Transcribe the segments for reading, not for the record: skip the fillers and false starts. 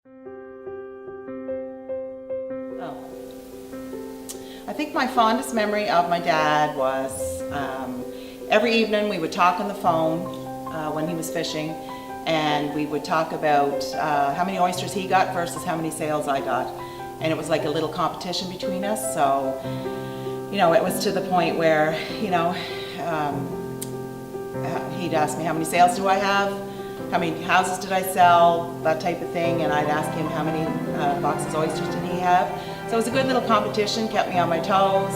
Oh. I think my fondest memory of my dad was every evening we would talk on the phone when he was fishing, and we would talk about how many oysters he got versus how many sales I got. And it was like a little competition between us. So, you know, it was to the point where, you know, he'd ask me how many sales do I have, how many houses did I sell, that type of thing, and I'd ask him how many boxes of oysters did he have. So it was a good little competition, kept me on my toes,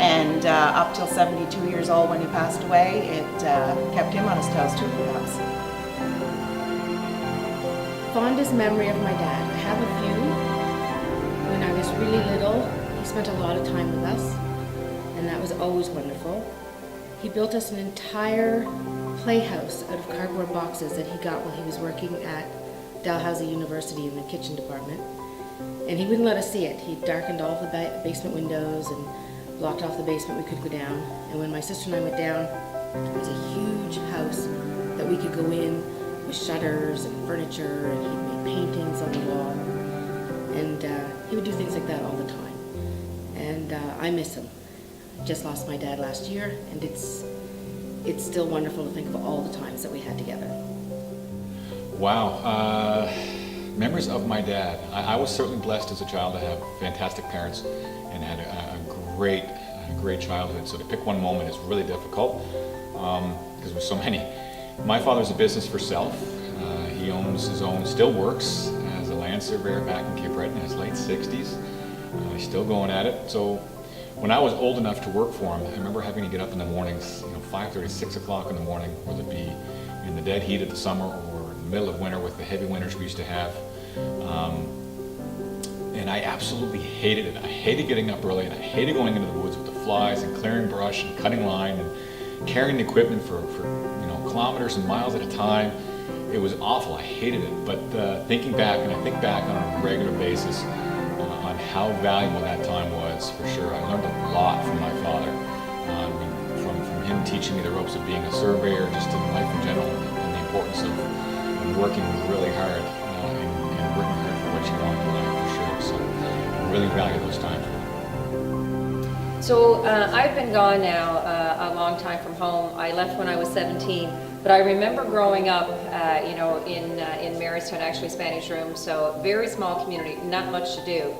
and up till 72 years old when he passed away, it kept him on his toes too, perhaps. Fondest memory of my dad. I have a few. When I was really little, he spent a lot of time with us, and that was always wonderful. He built us an entire playhouse out of cardboard boxes that he got while he was working at Dalhousie University in the kitchen department. And he wouldn't let us see it. He darkened all the basement windows and blocked off the basement we could go down. And when my sister and I went down, it was a huge house that we could go in with shutters and furniture, and he made paintings on the wall. And he would do things like that all the time. And I miss him. I just lost my dad last year, and it's still wonderful to think of all the times that we had together. Wow. Memories of my dad. I was certainly blessed as a child to have fantastic parents and had a great childhood. So to pick one moment is really difficult because there's so many. My father's a business for self. He owns his own, still works as a land surveyor back in Cape Breton in his late 60s. He's still going at it. So when I was old enough to work for him, I remember having to get up in the mornings, 5:30, 6 o'clock in the morning, whether it be in the dead heat of the summer or in the middle of winter with the heavy winters we used to have. And I absolutely hated it. I hated getting up early, and I hated going into the woods with the flies and clearing brush and cutting line and carrying the equipment for kilometers and miles at a time. It was awful. I hated it. But thinking back, and I think back on a regular basis on how valuable that time was, for sure. I learned a lot from my father. From him teaching me the ropes of being a surveyor, just in life in general, and the importance of working really hard and working hard for what you want in life, for sure. So I really value those times. So I've been gone now a long time from home. I left when I was 17, but I remember growing up, in Marystown, actually Spanish Room, so very small community, not much to do.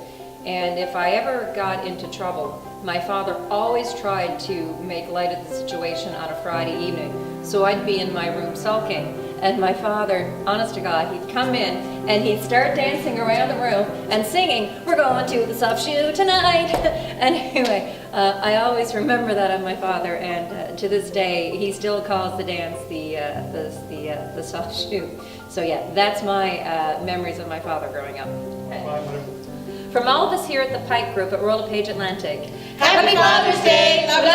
And if I ever got into trouble, my father always tried to make light of the situation on a Friday evening. So I'd be in my room sulking, and my father, honest to God, he'd come in and he'd start dancing around the room and singing, "We're going to the soft shoe tonight." Anyway, I always remember that of my father, and to this day, he still calls the dance the soft shoe. So yeah, that's my memories of my father growing up. From all of us here at the Pike Group at LePage Atlantic, Happy Father's Day! Love